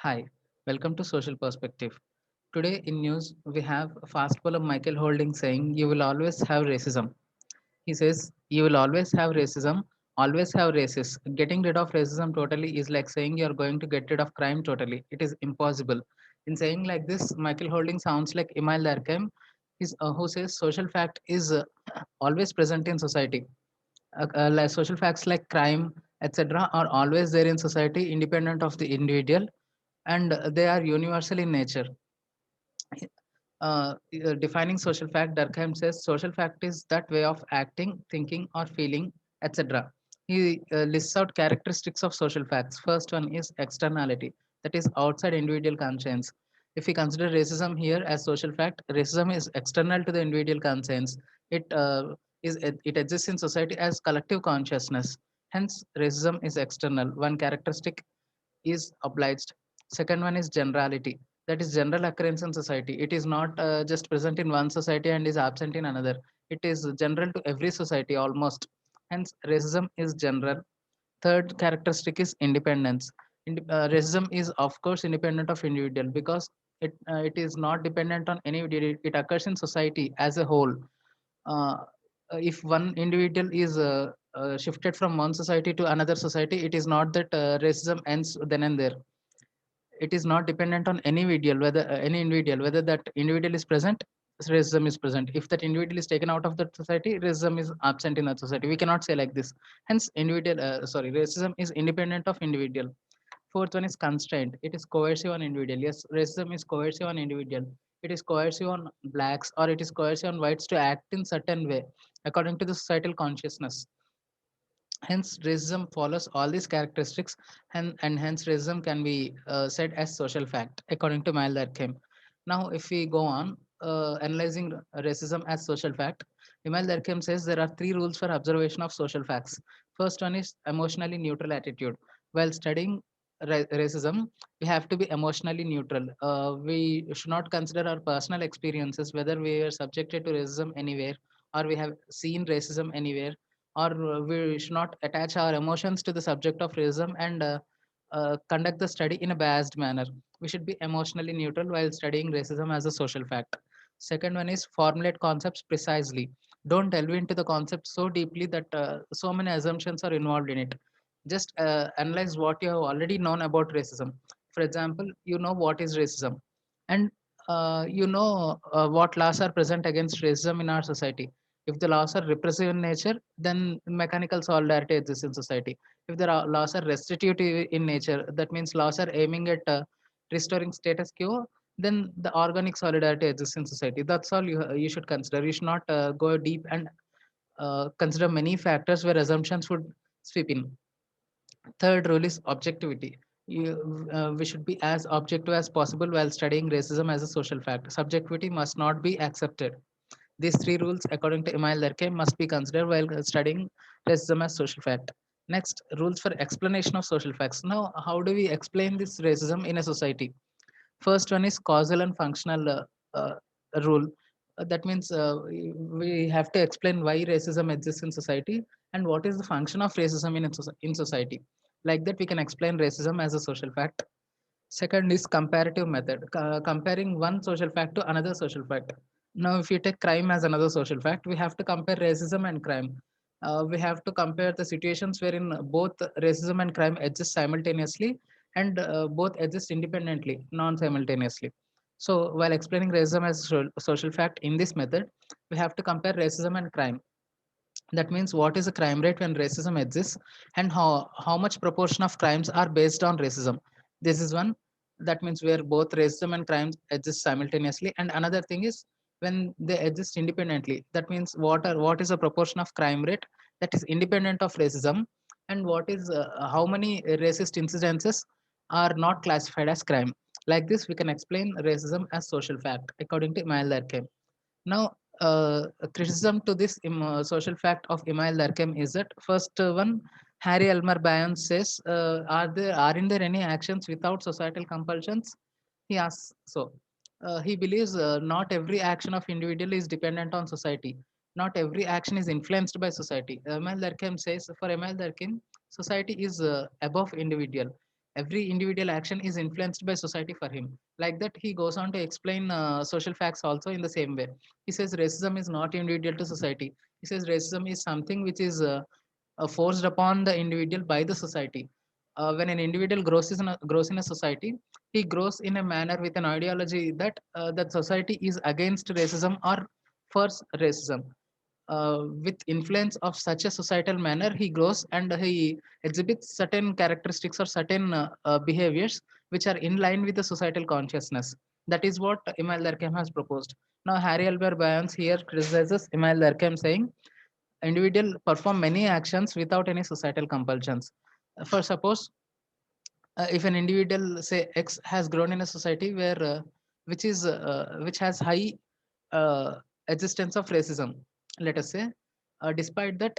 Hi, welcome to Social Perspective. Today in news, we have fast bowler Michael Holding saying, "You will always have racism." He says, "You will always have racism, always have racists. Getting rid of racism totally is like saying you're going to get rid of crime totally. It is impossible." In saying like this, Michael Holding sounds like Emile Durkheim, who says social fact is always present in society. Like social facts like crime, etc., are always there in society, independent of the individual, and they are universal in nature. Defining social fact, Durkheim says social fact is that way of acting, thinking, or feeling, etc. He lists out characteristics of social facts. First one is externality, that is outside individual conscience. If we consider racism here as social fact, racism is external to the individual conscience. It exists in society as collective consciousness. Hence, racism is external. One characteristic is obliged. Second one is generality, that is general occurrence in society. It is not just present in one society and is absent in another. It is general to every society almost. Hence, racism is general. Third characteristic is independence. Racism is of course independent of individual because it is not dependent on any individual. It occurs in society as a whole. uh, if one individual is shifted from one society to another society, it is not that racism ends then and there. It is not dependent on any individual whether that individual is present. Racism is present. If that individual is taken out of that society, racism is absent in that society. We cannot say like this. Hence, racism is independent of individual. Fourth one is constraint. It is coercive on individual. Yes, racism is coercive on individual. It is coercive on blacks, or it is coercive on whites to act in certain way according to the societal consciousness. Hence, racism follows all these characteristics, and hence racism can be said as social fact, according to Mal Durkheim. Now, if we go on analyzing racism as social fact, Emile Durkheim says there are three rules for observation of social facts. First one is emotionally neutral attitude. While studying racism, we have to be emotionally neutral. We should not consider our personal experiences, whether we are subjected to racism anywhere or we have seen racism anywhere, or we should not attach our emotions to the subject of racism and conduct the study in a biased manner. We should be emotionally neutral while studying racism as a social fact. Second one is formulate concepts precisely. Don't delve into the concept so deeply that so many assumptions are involved in it. Just analyze what you have already known about racism. For example, you know what is racism, and you know what laws are present against racism in our society. If the laws are repressive in nature, then mechanical solidarity exists in society. If the laws are restitutive in nature, that means laws are aiming at restoring status quo, then the organic solidarity exists in society. That's all you should consider. You should not go deep and consider many factors where assumptions would sweep in. Third rule is objectivity. We should be as objective as possible while studying racism as a social fact. Subjectivity must not be accepted. These three rules, according to Emile Durkheim, must be considered while studying racism as social fact. Next, rules for explanation of social facts. Now, how do we explain this racism in a society? First one is causal and functional uh, rule. That means we have to explain why racism exists in society and what is the function of racism in society. Like that, we can explain racism as a social fact. Second is comparative method, comparing one social fact to another social fact. Now, if you take crime as another social fact, we have to compare racism and crime. We have to compare the situations wherein both racism and crime exist simultaneously and both exist independently, non simultaneously. So, while explaining racism as a social fact in this method, we have to compare racism and crime. That means what is the crime rate when racism exists, and how much proportion of crimes are based on racism. This is one. That means where both racism and crimes exist simultaneously. And another thing is when they exist independently. That means what is the proportion of crime rate that is independent of racism, and what is how many racist incidences are not classified as crime. Like this, we can explain racism as social fact according to Emile Durkheim. Now, a criticism to this social fact of Emile Durkheim is that first one, Harry Elmer Bayon says, aren't there any actions without societal compulsions? He asks so. He believes not every action of individual is dependent on society. Not every action is influenced by society. Emile Durkheim says, for Emile Durkheim, society is above individual. Every individual action is influenced by society for him. Like that, he goes on to explain social facts also in the same way. He says racism is not individual to society. He says racism is something which is forced upon the individual by the society. When an individual grows in a society, he grows in a manner with an ideology that that society is against racism or for racism. With influence of such a societal manner, he grows and he exhibits certain characteristics or certain behaviors which are in line with the societal consciousness. That is what Emile Durkheim has proposed. Now, Harry Albert Byons here criticizes Emile Durkheim, saying individual perform many actions without any societal compulsions. For suppose if an individual say X has grown in a society where which has high uh, existence of racism, let us say, despite that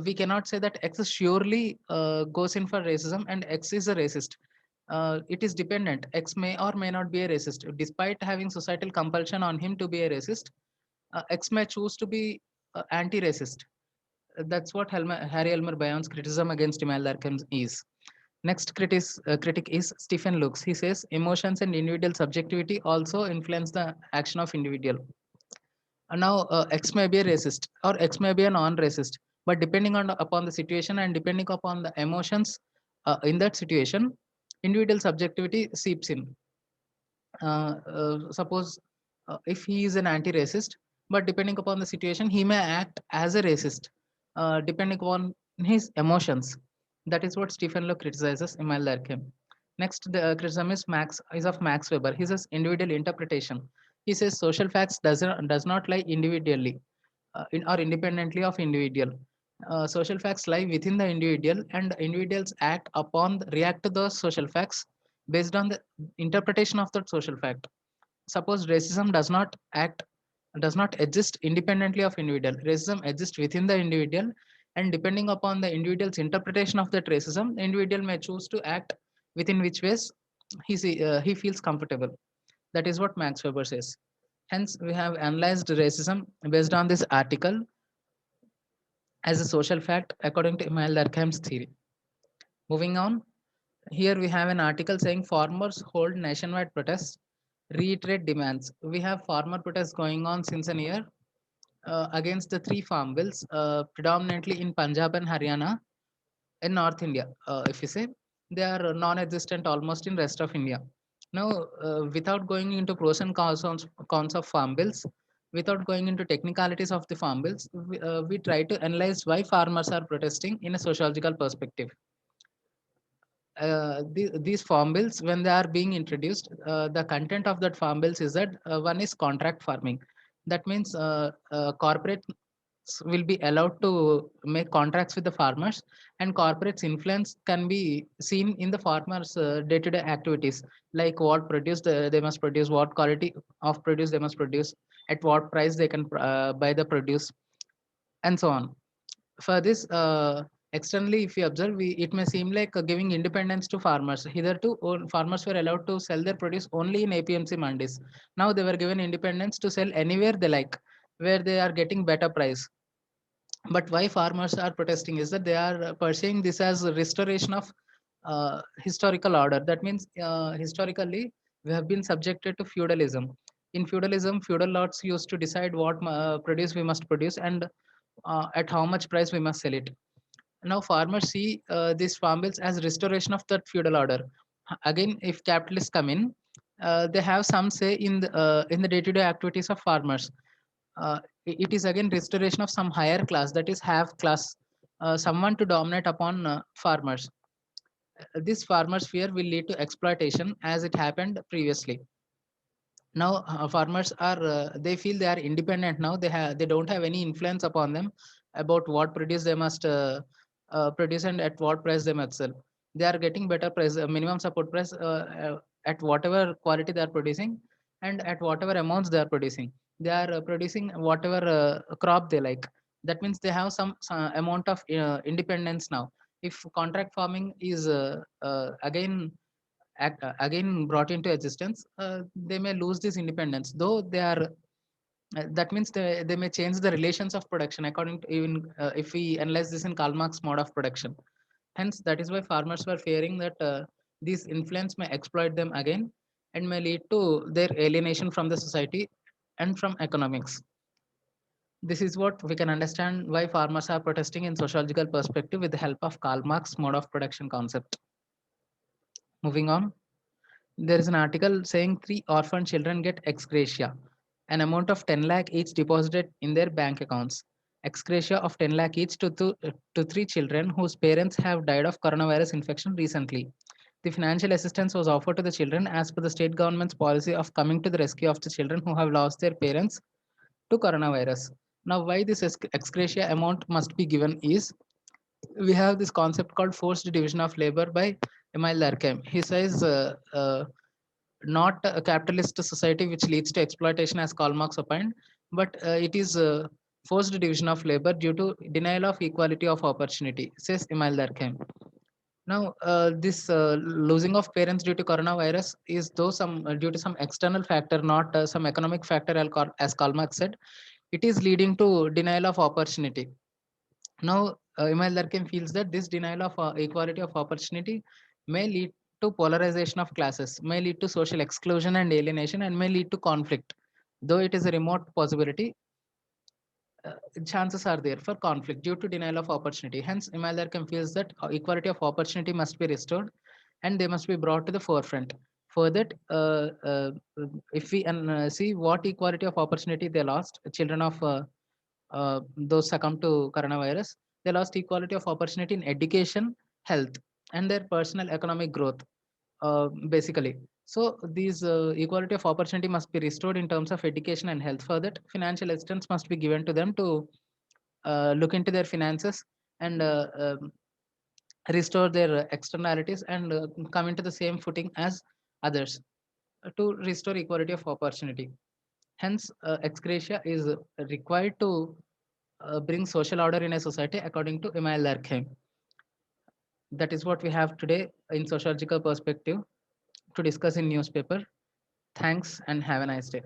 we cannot say that X surely goes in for racism and X is a racist. It is dependent. X may or may not be a racist despite having societal compulsion on him to be a racist. X may choose to be anti-racist. That's what Harry Elmer Bayon's criticism against Emile Durkheim is. Next critic is Stephen Lukes. He says emotions and individual subjectivity also influence the action of individual. Now, X may be a racist or X may be a non-racist, but depending on upon the situation and depending upon the emotions in that situation, individual subjectivity seeps in. Suppose if he is an anti-racist, but depending upon the situation, he may act as a racist, depending upon his emotions. That is what Stephen Lowe criticizes Emile Durkheim. Next, the criticism is of Max Weber. He says individual interpretation. He says social facts does not lie individually or independently of individual. Social facts lie within the individual, and individuals react to those social facts based on the interpretation of that social fact. Suppose racism does not exist independently of individual. Racism exists within the individual, and depending upon the individual's interpretation of that racism, the individual may choose to act within which ways he feels comfortable. That is what Max Weber says. Hence, we have analyzed racism based on this article as a social fact according to Emile Durkheim's theory. Moving on, here we have an article saying farmers hold nationwide protests, reiterate demands. We have farmer protests going on since a year against the three farm bills, predominantly in Punjab and Haryana in North India. If you say they are non-existent almost in rest of India. Now, without going into pros and cons of farm bills, without going into technicalities of the farm bills, we try to analyze why farmers are protesting in a sociological perspective. These farm bills, when they are being introduced, the content of that farm bills is that one is contract farming. That means corporates will be allowed to make contracts with the farmers, and corporates' influence can be seen in the farmers' day-to-day activities, like what produce they must produce, what quality of produce they must produce, at what price they can buy the produce, and so on. For this, externally, if you observe, it may seem like giving independence to farmers. Hitherto, farmers were allowed to sell their produce only in APMC mandis. Now they were given independence to sell anywhere they like, where they are getting better price. But why farmers are protesting is that they are perceiving this as a restoration of historical order. That means historically we have been subjected to feudalism. In feudalism, feudal lords used to decide what produce we must produce and at how much price we must sell it. Now farmers see these farm bills as restoration of that feudal order. Again, if capitalists come in, they have some say in the day-to-day activities of farmers. It is again restoration of some higher class, that is have class, someone to dominate upon farmers. This farmer sphere will lead to exploitation as it happened previously. Now farmers are they feel they are independent now. They don't have any influence upon them about what produce they must produce and at what price they must sell. They are getting better price, minimum support price, at whatever quality they are producing and at whatever amounts they are producing. They are producing whatever crop they like. That means they have some amount of independence now. If contract farming is again brought into existence, they may lose this independence, though they are. That means they may change the relations of production according to even if we analyze this in Karl Marx mode of production. Hence, that is why farmers were fearing that. This influence may exploit them again and may lead to their alienation from the society and from economics. This is what we can understand why farmers are protesting in sociological perspective with the help of Karl Marx mode of production concept. Moving on, there is an article saying three orphan children get ex gratia, an amount of 10 lakh each deposited in their bank accounts. Ex gratia of 10 lakh each to three children whose parents have died of coronavirus infection recently. The financial assistance was offered to the children as per the state government's policy of coming to the rescue of the children who have lost their parents to coronavirus. Now, why this ex gratia amount must be given is we have this concept called forced division of labor by Emile Durkheim. He says, not a capitalist society which leads to exploitation, as Karl Marx opined, but it is forced division of labor due to denial of equality of opportunity, says Emile Durkheim. Now, this losing of parents due to coronavirus is though some due to some external factor, not some economic factor, as Karl Marx said. It is leading to denial of opportunity. Now, Emile Durkheim feels that this denial of equality of opportunity may lead to polarization of classes, may lead to social exclusion and alienation, and may lead to conflict. Though it is a remote possibility, uh, chances are there for conflict due to denial of opportunity. Hence, Emile Durkheim feels that equality of opportunity must be restored and they must be brought to the forefront. For that, if we see what equality of opportunity they lost, children of those succumbed to coronavirus, they lost equality of opportunity in education, health, and their personal economic growth, basically. So these equality of opportunity must be restored in terms of education and health. For that, financial assistance must be given to them to look into their finances and restore their externalities and come into the same footing as others to restore equality of opportunity. Hence, ex gratia is required to bring social order in a society according to Emile Durkheim. That is what we have today in sociological perspective to discuss in newspaper. Thanks and have a nice day.